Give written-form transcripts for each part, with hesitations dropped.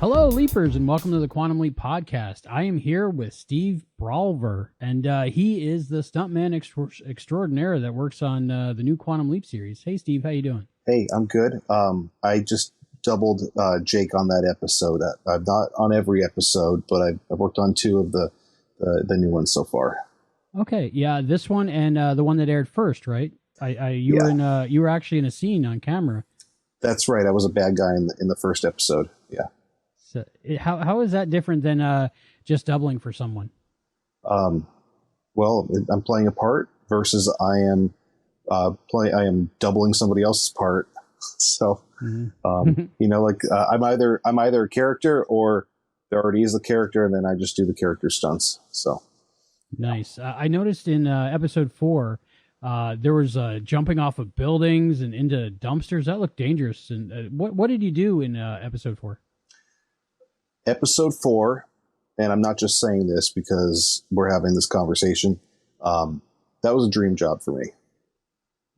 Hello, Leapers, and welcome to the Quantum Leap Podcast. I am here with Steve Bralver, and he is the stuntman extraordinaire that works on the new Quantum Leap series. Hey, Steve, how you doing? Hey, I'm good. I just doubled Jake on that episode. I'm not on every episode, but I've worked on two of the new ones so far. Okay, yeah, this one and the one that aired first, right? You were actually in a scene on camera. That's right. I was a bad guy in the first episode. Yeah. So how is that different than just doubling for someone? Well, I'm playing a part versus I am doubling somebody else's part. So, I'm either a character or there already is a character, and then I just do the character stunts. So nice. I noticed in episode 4, there was jumping off of buildings and into dumpsters. That looked dangerous. And what did you do in episode 4? Episode 4, and I'm not just saying this because we're having this conversation. That was a dream job for me.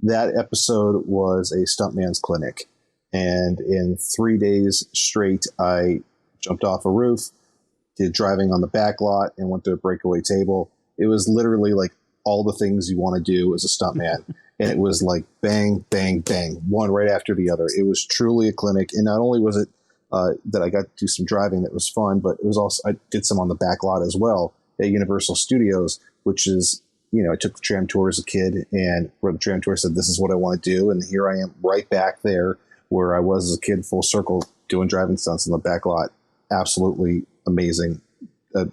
That episode was a stuntman's clinic, and in 3 days straight, I jumped off a roof, did driving on the back lot, and went to a breakaway table. It was literally like all the things you want to do as a stuntman. And it was like bang, bang, bang, one right after the other. It was truly a clinic. And not only was it that I got to do some driving that was fun, but it was also, I did some on the back lot as well at Universal Studios, which is, I took the tram tour as a kid, and where the tram tour said, this is what I want to do. And here I am right back there where I was as a kid, full circle, doing driving stunts in the back lot. Absolutely amazing.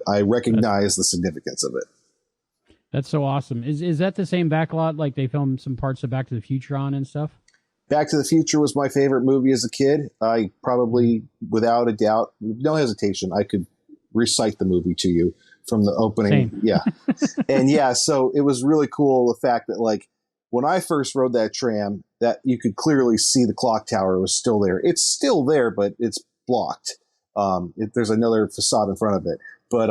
I recognize the significance of it. That's so awesome. Is that the same backlot like they filmed some parts of Back to the Future on and stuff? Back to the Future was my favorite movie as a kid. I probably, without a doubt, no hesitation, I could recite the movie to you from the opening. Same. Yeah. And yeah, so it was really cool, the fact that like when I first rode that tram, that you could clearly see the clock tower was still there. It's still there, but it's blocked. There's another facade in front of it. But,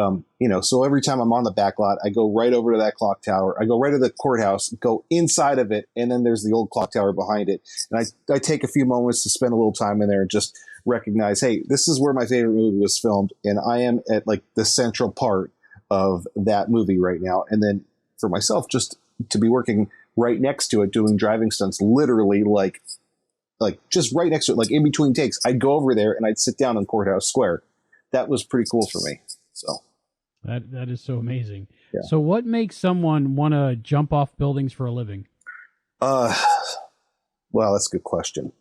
so every time I'm on the back lot, I go right over to that clock tower. I go right to the courthouse, go inside of it, and then there's the old clock tower behind it. And I take a few moments to spend a little time in there and just recognize, hey, this is where my favorite movie was filmed, and I am at, like, the central part of that movie right now. And then for myself, just to be working right next to it, doing driving stunts, literally, like just right next to it, like in between takes, I'd go over there and I'd sit down on Courthouse Square. That was pretty cool for me. So that is so amazing. Yeah. So what makes someone want to jump off buildings for a living? Well, that's a good question.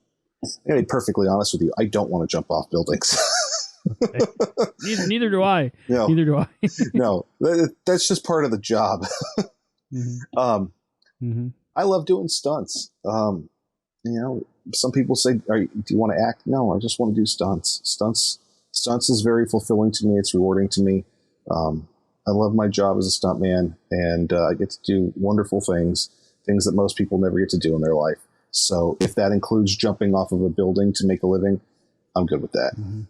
I'm going to be perfectly honest with you. I don't want to jump off buildings. Neither do I. No. Neither do I. No, that's just part of the job. I love doing stunts. Some people say, do you want to act? No, I just want to do stunts. Stunts is very fulfilling to me. It's rewarding to me. I love my job as a stuntman, and I get to do wonderful things that most people never get to do in their life. So if that includes jumping off of a building to make a living, I'm good with that. Mm-hmm.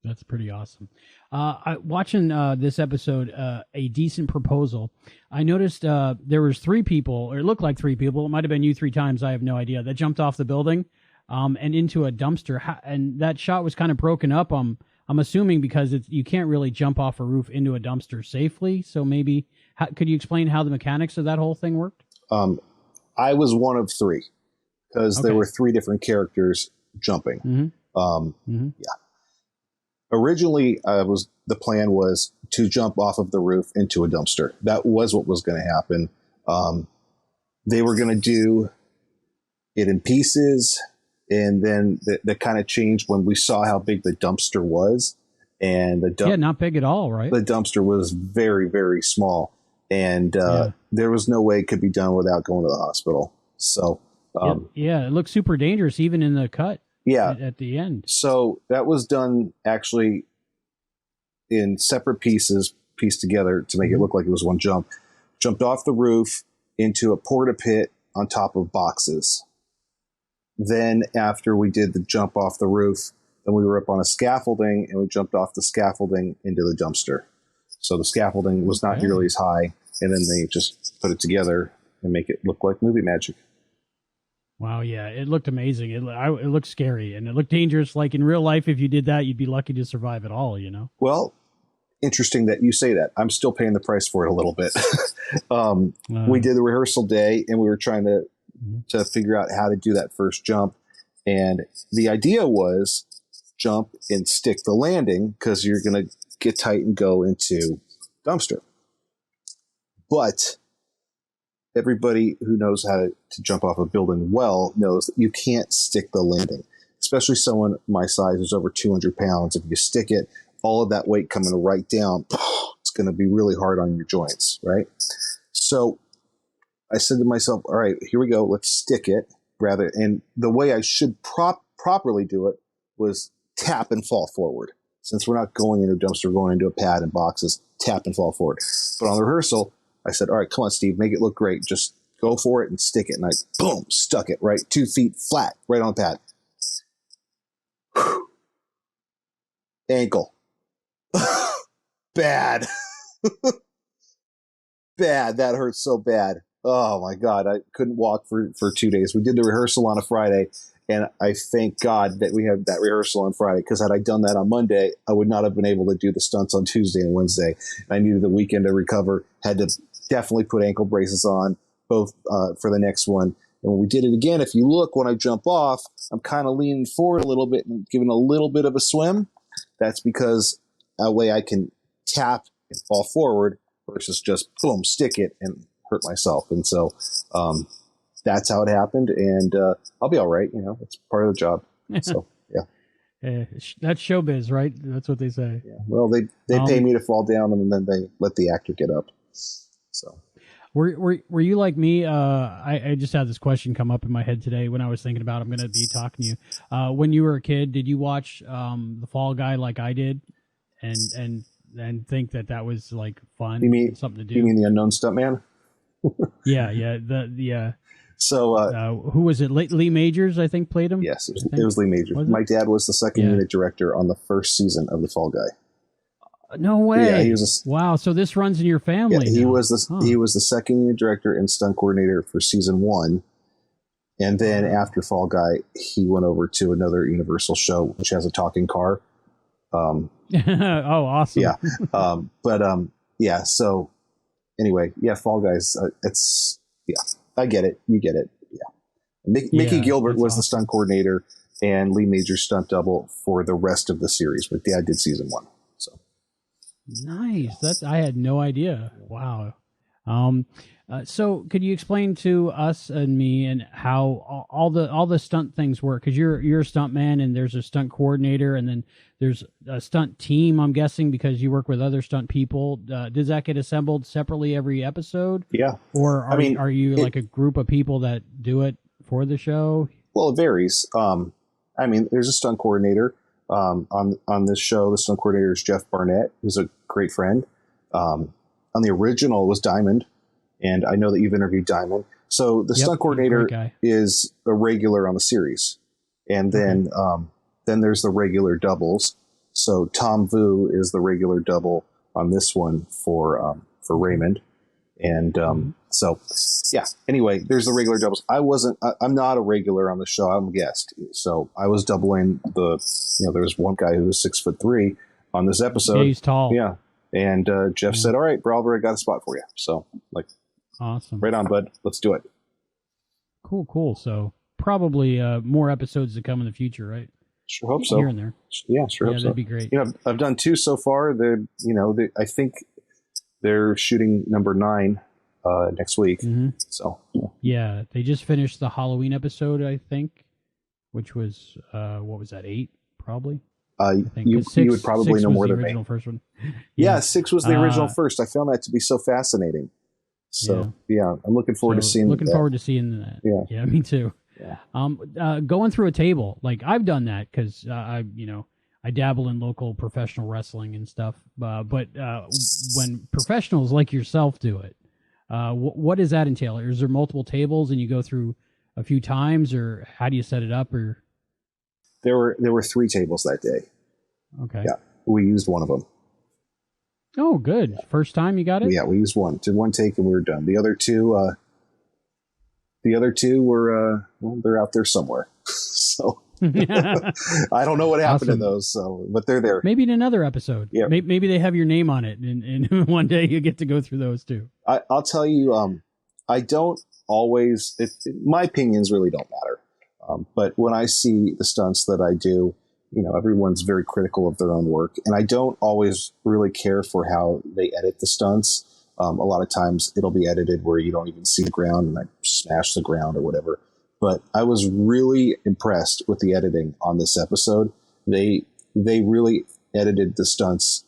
That's pretty awesome. Watching this episode, A Decent Proposal, I noticed there was 3 people, or it looked like 3 people. It might have been you 3 times. I have no idea. That jumped off the building and into a dumpster. And that shot was kind of broken up. I'm assuming because you can't really jump off a roof into a dumpster safely. So maybe, could you explain how the mechanics of that whole thing worked? I was one of 3 because there were 3 different characters jumping. Yeah. Originally, the plan was to jump off of the roof into a dumpster. That was what was going to happen. They were going to do it in pieces, and then that kind of changed when we saw how big the dumpster was. And not big at all, right? The dumpster was very, very small, and there was no way it could be done without going to the hospital. So, it looked super dangerous even in the cut. Yeah, at the end. So that was done actually in separate pieces, pieced together to make it look like it was one jump. Jumped off the roof into a porta pit on top of boxes. Then after we did the jump off the roof, then we were up on a scaffolding, and we jumped off the scaffolding into the dumpster. So the scaffolding was not nearly as high, and then they just put it together and make it look like movie magic. Wow, yeah, it looked amazing. It looked scary and it looked dangerous. Like in real life, if you did that, you'd be lucky to survive at all. You know. Well, interesting that you say that. I'm still paying the price for it a little bit. We did the rehearsal day, and we were trying to figure out how to do that first jump. And the idea was jump and stick the landing because you're going to get tight and go into dumpster. But everybody who knows how to jump off a building well knows that you can't stick the landing, especially someone my size who's over 200 pounds. If you stick it, all of that weight coming right down, it's going to be really hard on your joints, right? So I said to myself, all right, here we go. Let's stick it rather. And the way I should properly do it was tap and fall forward. Since we're not going into a dumpster, we're going into a pad and boxes, tap and fall forward. But on the rehearsal, I said, all right, come on, Steve, make it look great. Just go for it and stick it. And I, boom, stuck it right 2 feet flat, right on the pad. Whew. Ankle. Bad. Bad. That hurt so bad. Oh my God. I couldn't walk for 2 days. We did the rehearsal on a Friday, and I thank God that we had that rehearsal on Friday, because had I done that on Monday, I would not have been able to do the stunts on Tuesday and Wednesday. I needed the weekend to recover, had to definitely put ankle braces on both for the next one. And when we did it again, if you look, when I jump off, I'm kind of leaning forward a little bit and giving a little bit of a swim. That's because that way I can tap and fall forward versus just boom, stick it and hurt myself. And so that's how it happened. And I'll be all right. You know, it's part of the job. So, yeah. That's showbiz, right? That's what they say. Yeah. Well, they pay me to fall down, and then they let the actor get up. So. Were you like me? I just had this question come up in my head today when I was thinking about I'm going to be talking to you. When you were a kid, did you watch The Fall Guy like I did, and think that was like fun? You mean something to do? You mean the Unknown Stuntman? Yeah. So who was it? Lee Majors, I think, played him. Yes, it was Lee Majors. My dad was the second unit director on the first season of The Fall Guy. No way! Yeah, he was wow. So this runs in your family. Yeah, he was the second unit director and stunt coordinator for season 1, and then after Fall Guy, he went over to another Universal show which has a talking car. Oh, awesome! Yeah, yeah. So anyway, yeah, Fall Guys. I get it. You get it. Yeah, Mickey Gilbert was the stunt coordinator and Lee Major's stunt double for the rest of the series, but Dad did season 1. So. Nice. I had no idea. Wow. So could you explain to us and me and how all the stunt things work? Because you're a stunt man and there's a stunt coordinator and then there's a stunt team, I'm guessing, because you work with other stunt people. Does that get assembled separately every episode? Yeah. Or are you like a group of people that do it for the show? Well, it varies. There's a stunt coordinator. On this show, the stunt coordinator is Jeff Barnett, who's a great friend. On the original was Diamond, and I know that you've interviewed Diamond. So the stunt coordinator is a regular on the series, and then there's the regular doubles. So Tom Vu is the regular double on this one for Raymond, and so yeah. Anyway, there's the regular doubles. I'm not a regular on the show. I'm a guest. So I was doubling there was one guy who was 6'3" on this episode. Yeah, he's tall. Yeah. And Jeff said, all right, Bralver, I got a spot for you. So awesome. Right on, bud. Let's do it. Cool. So probably more episodes to come in the future, right? Sure hope so. Here and there. Yeah, sure hope so. That'd be great. I've done 2 so far. I think they're shooting number 9 next week. Mm-hmm. So yeah, they just finished the Halloween episode, I think, which was what was that, 8 probably? You would probably know more than me. 6 was the original first one. Yeah, 6 was the original first. I found that to be so fascinating. So yeah, I'm looking forward to seeing. Looking forward to seeing that. Yeah, me too. Yeah. Going through a table, like I've done that because I dabble in local professional wrestling and stuff. But when professionals like yourself do it, what does that entail? Is there multiple tables and you go through a few times, or how do you set it up? Or there were 3 tables that day. Okay. Yeah, we used one of them. Oh, good. First time you got it? Yeah, we used one. Did one take and we were done. The other 2, The other two were, they're out there somewhere. So I don't know what happened to those. So, but they're there. Maybe in another episode. Yeah. Maybe they have your name on it, and one day you get to go through those too. I'll tell you, I don't always. My opinions really don't matter. But when I see the stunts that I do, everyone's very critical of their own work, and I don't always really care for how they edit the stunts. A lot of times it'll be edited where you don't even see the ground and I smash the ground or whatever. But I was really impressed with the editing on this episode. They really edited the stunts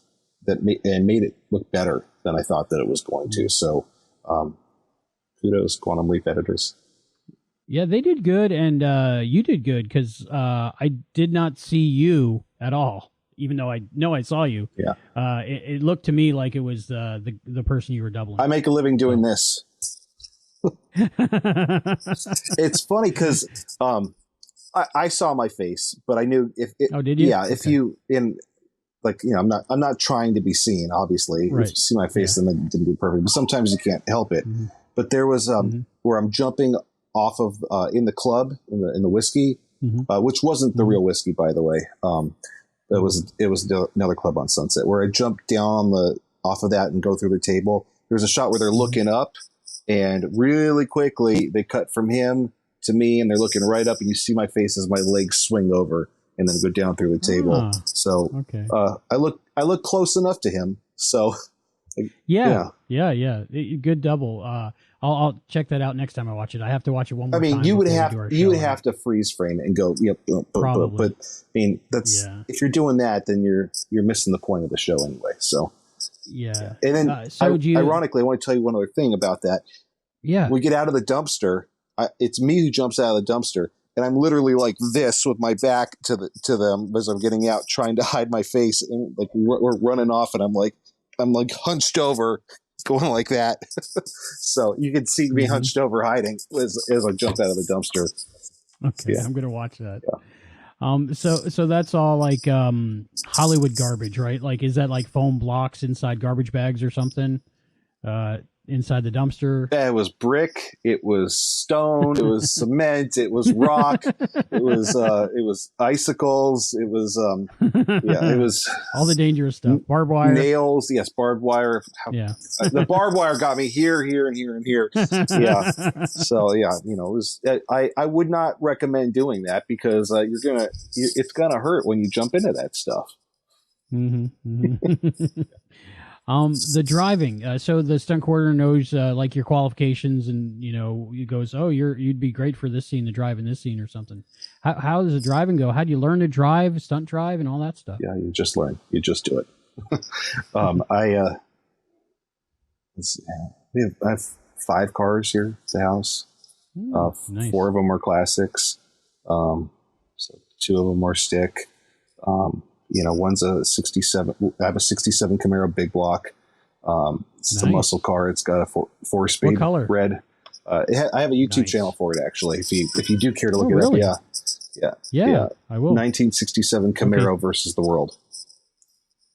and made it look better than I thought that it was going to. So kudos, Quantum Leap editors. Yeah, they did good, and you did good because I did not see you at all, even though I know I saw you. Yeah, it looked to me like it was the person you were doubling. I make a living doing this. It's funny because I saw my face, but I knew if it, oh, did you? Yeah, if you I'm not trying to be seen. Obviously, right. If you see my face, then it didn't do perfect. But sometimes you can't help it. Mm-hmm. But there was where I'm jumping off of in the club in the whiskey, which wasn't the real whiskey, by the way. It was another club on Sunset where I jumped down off of that and go through the table. There's a shot where they're looking up, and really quickly they cut from him to me, and they're looking right up, and you see my face as my legs swing over and then go down through the table. So okay. I look close enough to him. So yeah. Good double. I'll check that out next time I watch it. I have to watch it one more time. You would have to freeze frame it and go, yep. Probably. But I mean, that's if you're doing that, then you're missing the point of the show anyway. So yeah. And then ironically, I want to tell you one other thing about that. Yeah. We get out of the dumpster. It's me who jumps out of the dumpster, and I'm literally like this with my back to them as I'm getting out, trying to hide my face, and like we're running off, and I'm like hunched over, going like that. So you can see me hunched over hiding as I jump out of the dumpster. Okay, yeah. I'm gonna watch that. Yeah. So that's all like Hollywood garbage, right? Like, is that like foam blocks inside garbage bags or something? Inside the dumpster. Yeah, it was brick, it was stone, it was cement, it was rock, it was icicles, it was it was all the dangerous stuff. Barbed wire, nails, yes, barbed wire. Yeah, the barbed wire got me here, and here. Yeah, so yeah, it was. I would not recommend doing that because it's gonna hurt when you jump into that stuff. The driving. So the stunt coordinator knows like your qualifications, and he goes, "Oh, you'd be great for this scene to drive in this scene or something." How does the driving go? How do you learn to drive, stunt drive, and all that stuff? Yeah, you just learn. You just do it. I have 5 cars here at the house. Nice. 4 of them are classics. So 2 of them are stick. One's a 67. I have a 67 Camaro big block. It's a muscle car. It's got a 4-speed. What color? Red. I have a YouTube channel for it, actually. If you do care to look it really? up, yeah, I will. 1967 Camaro versus the world.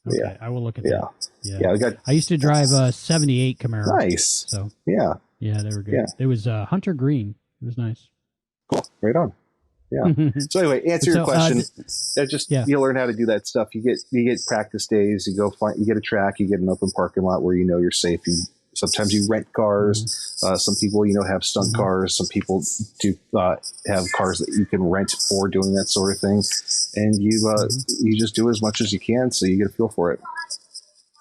Okay, yeah, I will look at that. Yeah. I used to drive a 78 Camaro. Nice. So yeah, they were good. Yeah. It was Hunter Green. It was nice. Cool. Right on. Yeah. So anyway, answer your question. You learn how to do that stuff. You get practice days. You get a track. You get an open parking lot where you're safe. Sometimes you rent cars. Some people have stunt cars. Some people do have cars that you can rent for doing that sort of thing. And you just do as much as you can, so you get a feel for it.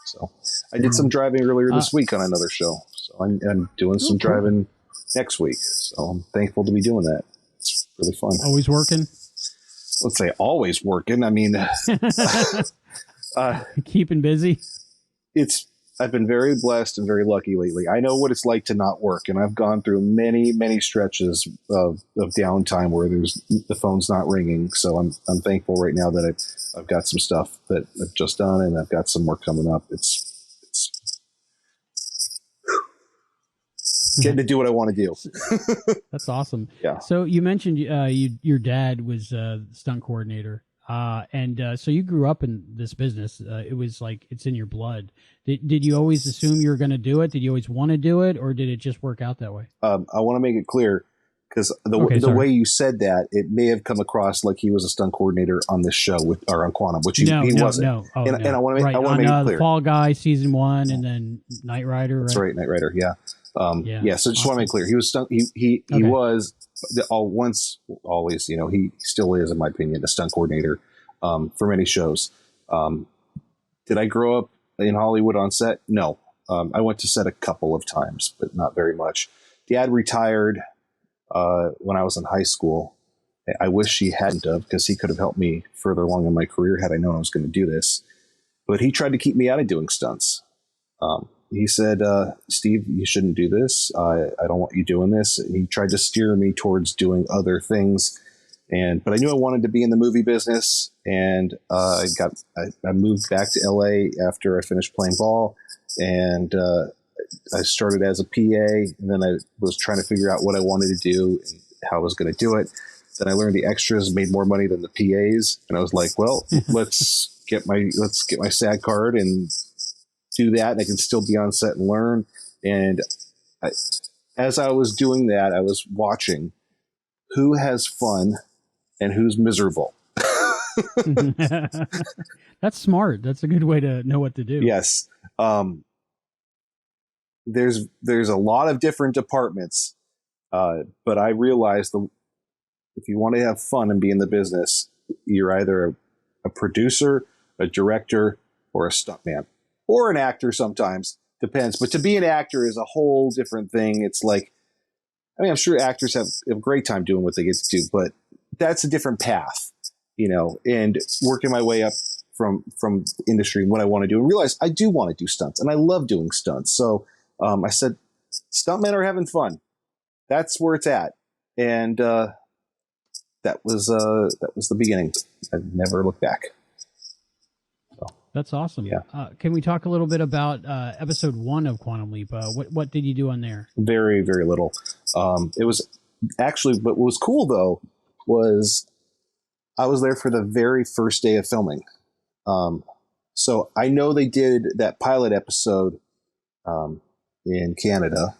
So I did some driving earlier this week on another show. So I'm doing some driving next week. So I'm thankful to be doing that. It's really fun. Always working? Let's say always working. I mean, keeping busy. I've been very blessed and very lucky lately. I know what it's like to not work, and I've gone through many, many stretches of downtime where the phone's not ringing. So I'm thankful right now that I've got some stuff that I've just done, and I've got some more coming up. It's getting to do what I want to do. That's awesome. Yeah. So you mentioned your dad was a stunt coordinator, and so you grew up in this business. It was like it's in your blood. Did you always assume you were going to do it? Did you always want to do it, or did it just work out that way? I want to make it clear because the way you said that, it may have come across like he was a stunt coordinator on this show or on Quantum, which he wasn't. No. Oh, and I want to make, on, make it clear. The Fall Guy season 1, and then Knight Rider. That's right, Knight Rider. Yeah. So just want to make clear, he was stunt. He was always, he still is, in my opinion, a stunt coordinator for many shows. Did I grow up in Hollywood on set? No. I went to set a couple of times, but not very much. Dad retired when I was in high school. I wish he hadn't have, because he could have helped me further along in my career had I known I was going to do this. But he tried to keep me out of doing stunts. He said, Steve, you shouldn't do this. I don't want you doing this. And he tried to steer me towards doing other things. But I knew I wanted to be in the movie business. And I moved back to LA after I finished playing ball. And I started as a PA, and then I was trying to figure out what I wanted to do and how I was going to do it. Then I learned the extras made more money than the PAs, and I was like, well, let's get my SAG card and do that, and I can still be on set and learn. And as I was doing that, I was watching who has fun and who's miserable. That's smart. That's a good way to know what to do. Yes. There's a lot of different departments, but I realized if you want to have fun and be in the business, you're either a producer, a director, or a stuntman, or an actor. Sometimes depends. But to be an actor is a whole different thing. It's like, I'm sure actors have a great time doing what they get to do, but that's a different path, and working my way up from industry and what I want to do, and realize I do want to do stunts, and I love doing stunts. So I said, stuntmen are having fun. That's where it's at. And that was the beginning. I've never looked back. So, that's awesome. Yeah. Can we talk a little bit about episode 1 of Quantum Leap? What did you do on there? Very, very little. It was actually, but what was cool though was I was there for the very first day of filming. So I know they did that pilot episode in Canada,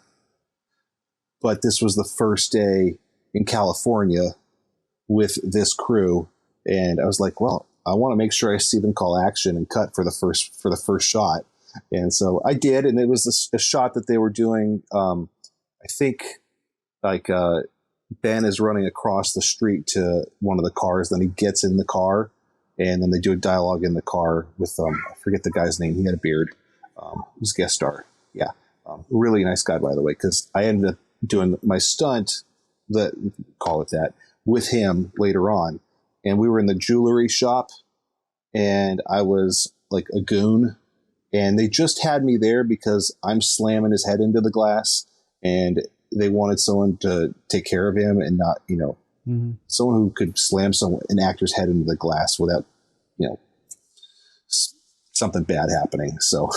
but this was the first day in California with this crew, and I was like, well, I want to make sure I see them call action and cut for the first shot. And so I did, and it was a shot that they were doing. I think like Ben is running across the street to one of the cars, then he gets in the car, and then they do a dialogue in the car with I forget the guy's name. He had a beard. He was a guest star. Yeah. Really nice guy, by the way, because I ended up doing my stunt, call it that, with him later on. And we were in the jewelry shop, and I was like a goon, and they just had me there because I'm slamming his head into the glass, and they wanted someone to take care of him and not, someone who could slam an actor's head into the glass without, something bad happening. So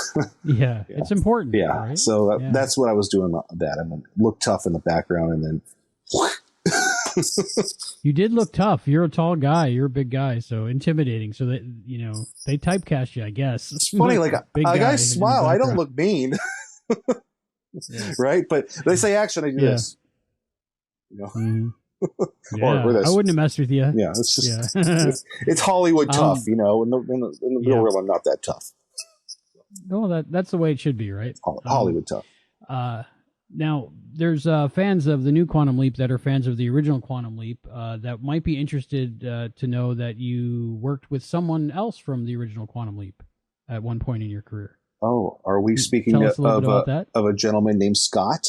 yeah, it's important. Yeah. Right? So that's what I was doing that. I mean, look tough in the background, and then you did look tough. You're a tall guy. You're a big guy. So intimidating. So that, they typecast you, I guess. It's funny. Like I smile. I don't look mean. Yes. Right. But they say action. I do this. Mm-hmm. or this. I wouldn't have messed with you. Yeah. It's just, it's Hollywood tough, in the real world, I'm not that tough. No, that's the way it should be, right? Hollywood tough. Now, there's fans of the new Quantum Leap that are fans of the original Quantum Leap that might be interested to know that you worked with someone else from the original Quantum Leap at one point in your career. Oh, are we speaking of a gentleman named Scott?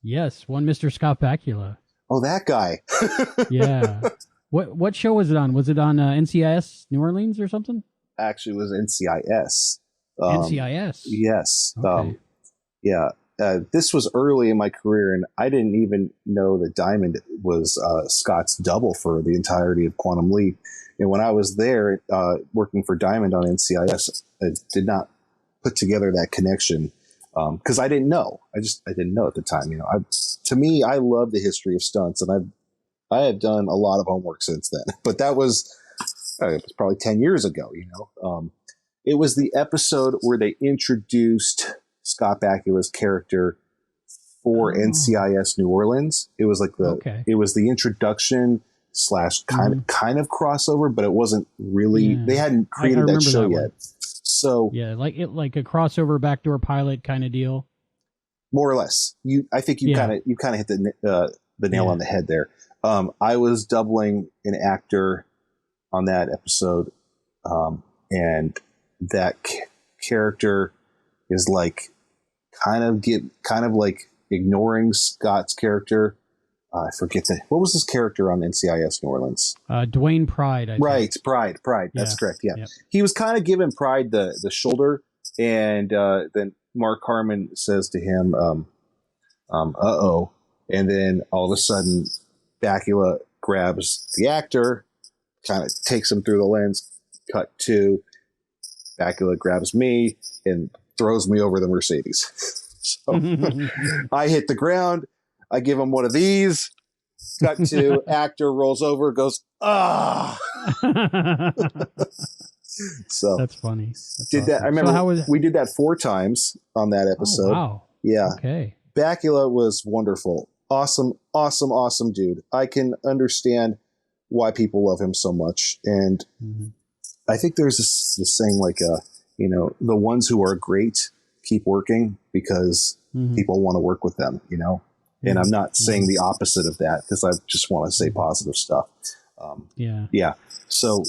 Yes, one Mr. Scott Bakula. Oh, that guy. Yeah. What show was it on? Was it on NCIS New Orleans or something? Actually, it was NCIS. NCIS? Yes. Okay. Yeah. This was early in my career, and I didn't even know that Diamond was Scott's double for the entirety of Quantum Leap. And when I was there working for Diamond on NCIS, I did not put together that connection because I didn't know. I didn't know at the time. To me, I love the history of stunts, and I have done a lot of homework since then. But that was it was probably 10 years ago. It was the episode where they introduced Scott Bakula's character for NCIS New Orleans. It was like it was the introduction / kind of crossover, but it wasn't really. They hadn't created that show yet. So like a crossover backdoor pilot kind of deal, more or less. I think you kind of hit the nail on the head there. I was doubling an actor on that episode, and that character is like kind of like ignoring Scott's character. I forget what was his character on NCIS New Orleans? Dwayne Pride. Right, Pride. That's correct. Yeah, he was kind of giving Pride the shoulder, and then Mark Harmon says to him, "Uh-oh," and then all of a sudden, Bakula grabs the actor, kind of takes him through the lens. Cut to Bakula grabs me and throws me over the Mercedes. So I hit the ground. I give him one of these. Cut to actor rolls over, goes, ah. So that's funny. That. I remember we did that 4 times on that episode. Oh, wow. Yeah. Okay. Bakula was wonderful. Awesome dude. I can understand why people love him so much. And I think there's this saying like, the ones who are great keep working because people want to work with them, And I'm not saying the opposite of that because I just want to say positive stuff. Yeah. So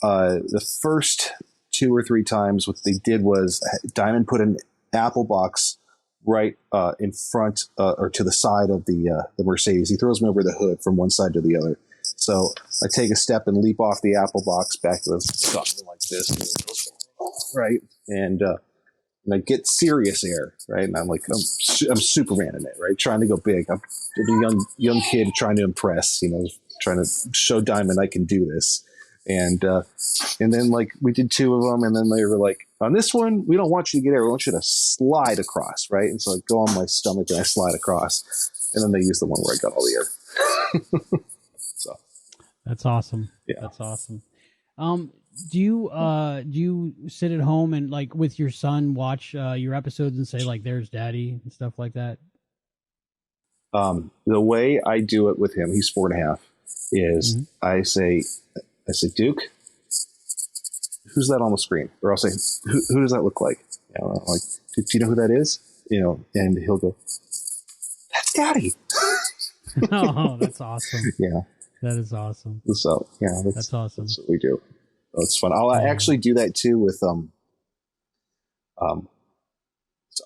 the first 2 or 3 times, what they did was Diamond put an apple box right in front or to the side of the Mercedes. He throws me over the hood from one side to the other. So I take a step and leap off the apple box back to something like this, right? And I get serious air, right? And I'm like, I'm Superman in it, right? Trying to go big. I'm a young kid trying to impress, trying to show Diamond I can do this. And then like we did 2 of them, and then they were like, on this one, we don't want you to get air. We want you to slide across, right? And so I go on my stomach and I slide across, and then they use the one where I got all the air. So that's awesome. Yeah, that's awesome. Do you sit at home and like with your son watch your episodes and say like, "There's Daddy" and stuff like that? The way I do it with him, he's 4.5, is I say, Duke, who's that on the screen? Or I'll say, who does that look like? I'm like, do you know who that is? And he'll go, that's Daddy. Oh, that's awesome. Yeah. That is awesome. So, yeah, that's awesome. That's what we do. It's fun. I'll actually do that too with,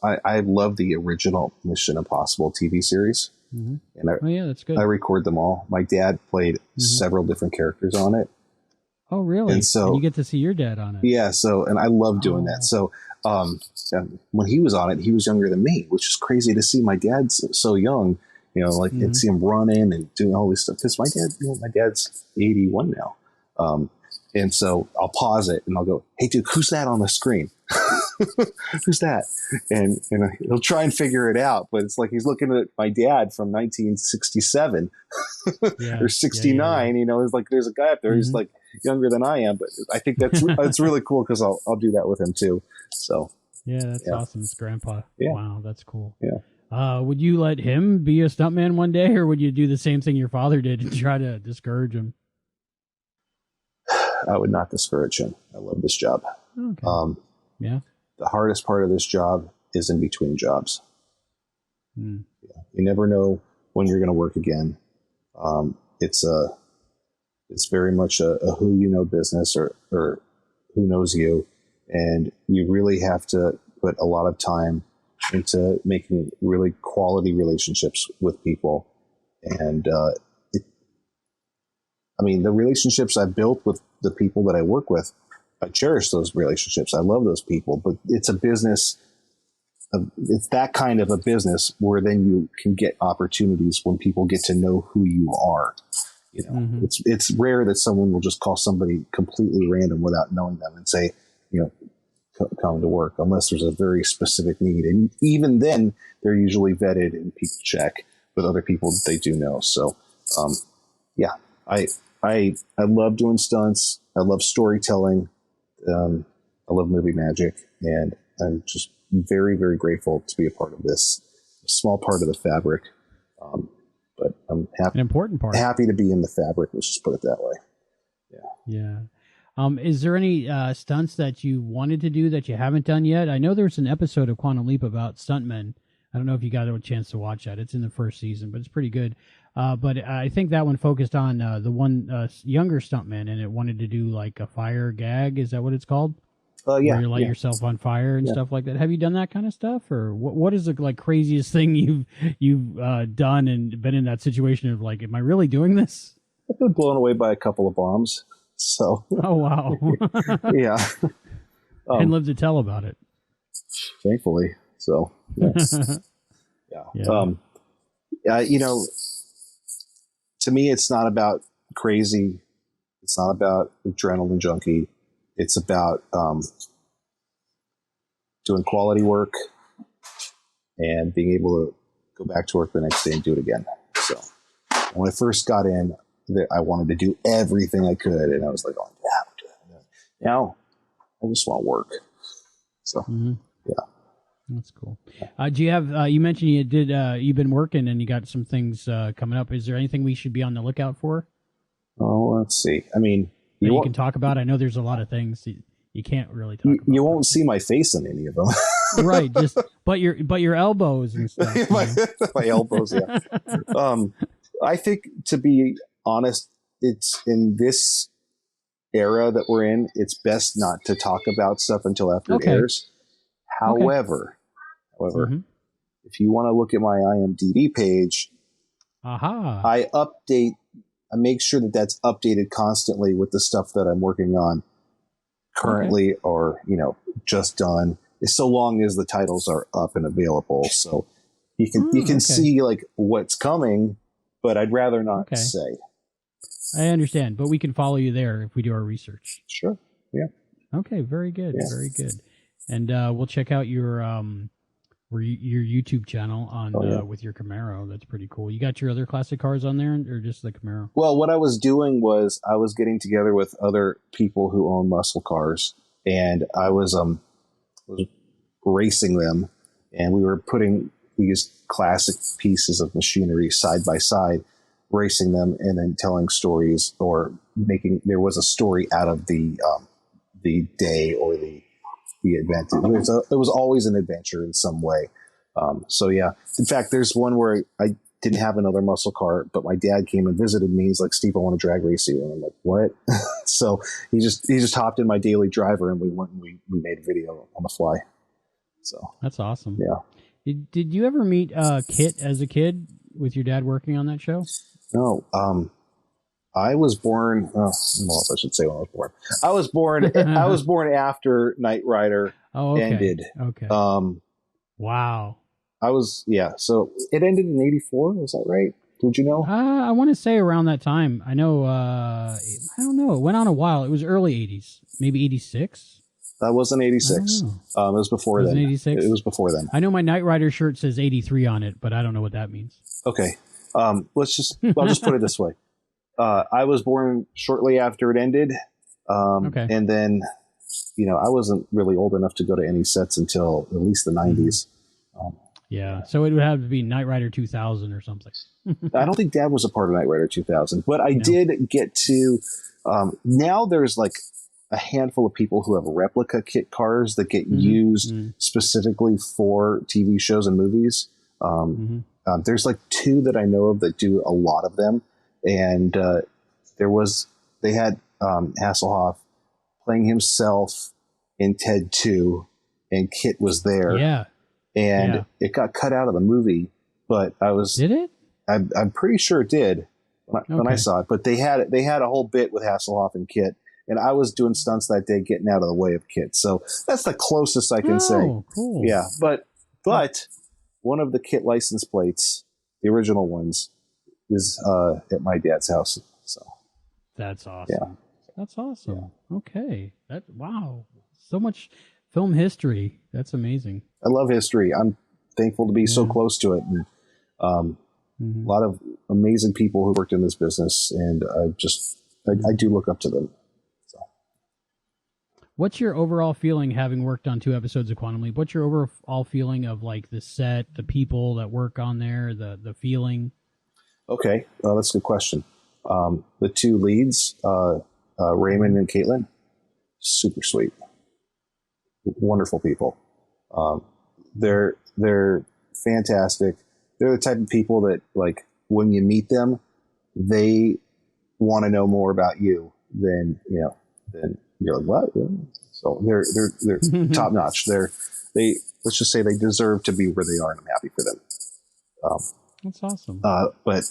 I love the original Mission Impossible TV series. And that's good. I record them all. My dad played several different characters on it. Oh, really? And so you get to see your dad on it. Yeah. So, and I love doing that. So, when he was on it, he was younger than me, which is crazy to see my dad's so young, and see him running and doing all this stuff. Cause my dad's 81 now. And so I'll pause it and I'll go, hey Duke, who's that on the screen? Who's that? And he'll try and figure it out, but it's like he's looking at my dad from 1967 or 69. It's like there's a guy up there who's like younger than I am, but I think that's really cool because I'll do that with him too. So that's awesome. It's Grandpa. Yeah. Wow, that's cool. Yeah. Would you let him be a stuntman one day, or would you do the same thing your father did and try to discourage him? I would not discourage him. I love this job. Okay. The hardest part of this job is in between jobs. Yeah. You never know when you're going to work again. It's very much a who you know business or who knows you. And you really have to put a lot of time into making really quality relationships with people. And the relationships I've built with the people that I work with, I cherish those relationships. I love those people, but it's a business. It's that kind of a business where then you can get opportunities when people get to know who you are. It's rare that someone will just call somebody completely random without knowing them and say, come to work, unless there's a very specific need. And even then they're usually vetted and people check with other people that they do know. So, I love doing stunts. I love storytelling. I love movie magic, and I'm just very, very grateful to be a part of this a small part of the fabric. But I'm happy, An important part. happy to be in the fabric. Let's just put it that way. Yeah. Is there any stunts that you wanted to do that you haven't done yet? I know there's an episode of Quantum Leap about stuntmen. I don't know if you got a chance to watch that. It's in the first season, but it's pretty good. But I think that one focused on the one younger stuntman, and it wanted to do like a fire gag. Is that what it's called? Yeah. Where you light yourself on fire and stuff like that. Have you done that kind of stuff, or what is the like craziest thing you've done and been in that situation of like, am I really doing this? I've been blown away by a couple of bombs. So. Oh wow. Yeah. And live to tell about it. Thankfully. So. Yes. Yeah. You know, to me, it's not about crazy. It's not about adrenaline junkie. It's about doing quality work and being able to go back to work the next day and do it again. So when I first got in, I wanted to do everything I could, and I was like, "Oh yeah." Now I just want to work. So yeah, that's cool. Do you have? You mentioned you've been working and you got some things coming up. Is there anything we should be on the lookout for? Oh, let's see. I mean, you can talk about. I know there's a lot of things you can't really talk about. You won't see my face in any of them. Right, just but your elbows and stuff. my elbows, yeah. I think, to be honest, it's in this era that we're in, it's best not to talk about stuff until after it airs. However, if you want to look at my IMDb page, I make sure that that's updated constantly with the stuff that I'm working on currently or, just done, so long as the titles are up and available. So you can see like what's coming, but I'd rather not say. I understand, but we can follow you there if we do our research. Sure. Yeah. Okay. Very good. Yeah. Very good. And we'll check out your YouTube channel on with your Camaro. That's pretty cool. You got your other classic cars on there, or just the Camaro? Well, what I was doing was I was getting together with other people who own muscle cars, and I was racing them, and we were putting these classic pieces of machinery side by side, racing them, and then telling stories or there was a story out of the day or the event. It was always an adventure in some way. So yeah, in fact, there's one where I didn't have another muscle car, but my dad came and visited me. He's like, "Steve, I want to drag race you." And I'm like, "What?" So he just hopped in my daily driver and we went and we made a video on the fly. So that's awesome. Yeah. Did you ever meet Kit as a kid with your dad working on that show? No. I was born. I should say when I was born. I was born after Knight Rider ended. Okay. Wow. So it ended in '84. Is that right? Did you know? I want to say around that time. I know. I don't know. It went on a while. It was early '80s, maybe '86. That wasn't '86. It was before then. '86. It was before then. I know my Knight Rider shirt says '83 on it, but I don't know what that means. Okay. I'll just put it this way. I was born shortly after it ended. And then, I wasn't really old enough to go to any sets until at least the 90s. So it would have to be Knight Rider 2000 or something. I don't think Dad was a part of Knight Rider 2000, but I did get to, now there's like a handful of people who have replica kit cars that get used specifically for TV shows and movies. There's like two that I know of that do a lot of them. And they had Hasselhoff playing himself in Ted 2, and Kit was there. Yeah. And it got cut out of the movie, but Did it? I'm pretty sure it did when I saw it. But they had a whole bit with Hasselhoff and Kit, and I was doing stunts that day, getting out of the way of Kit. So that's the closest I can say. Cool. Yeah, but one of the Kit license plates, the original ones, is at my dad's house. So that's awesome. Yeah. That's awesome. Yeah. Okay. Wow. So much film history. That's amazing. I love history. I'm thankful to be so close to it, and a lot of amazing people who worked in this business, and I do look up to them. So. What's your overall feeling, having worked on 2 episodes of Quantum Leap? What's your overall feeling of like the set, the people that work on there, the feeling? Okay, that's a good question. The 2 leads, Raymond and Caitlin, super sweet, wonderful people. They're fantastic. They're the type of people that, like, when you meet them, they want to know more about you than you're like, what? So they're top notch. They let's just say they deserve to be where they are, and I'm happy for them. That's awesome. But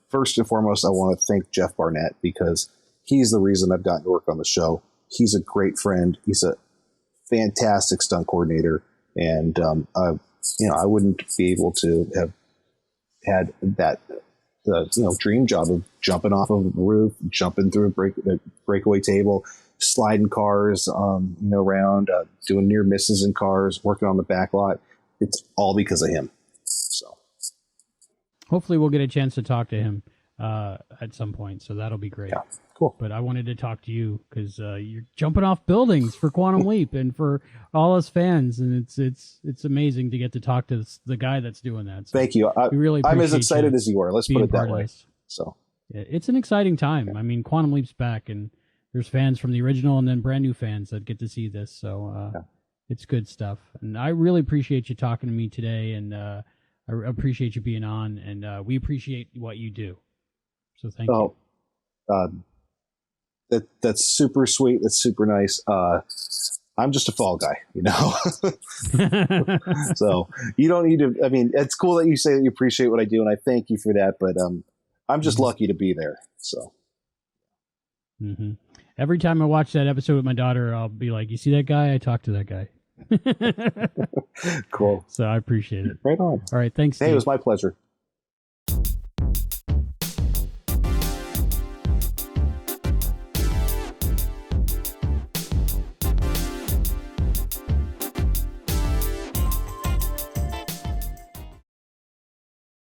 first and foremost, I want to thank Jeff Barnett, because he's the reason I've gotten to work on the show. He's a great friend. He's a fantastic stunt coordinator, and I wouldn't be able to have had that dream job of jumping off of a roof, jumping through a breakaway table, sliding cars around, doing near misses in cars, working on the back lot. It's all because of him. So hopefully we'll get a chance to talk to him at some point, so that'll be great. Yeah, cool. But I wanted to talk to you because you're jumping off buildings for Quantum Leap and for all us fans, and it's amazing to get to talk to the guy that's doing that. So thank you. I'm as excited as you are. Let's put it that way. So it's an exciting time. I mean, Quantum Leap's back, and there's fans from the original and then brand new fans that get to see this. So it's good stuff, and I really appreciate you talking to me today, and I appreciate you being on, and we appreciate what you do. So thank you. That's super sweet. That's super nice. I'm just a fall guy, So you don't need to. I mean, it's cool that you say that you appreciate what I do, and I thank you for that. But I'm just lucky to be there. So every time I watch that episode with my daughter, I'll be like, "You see that guy? I talked to that guy." Cool. So I appreciate it. Right on. All right. Thanks, Steve. Hey, it was my pleasure.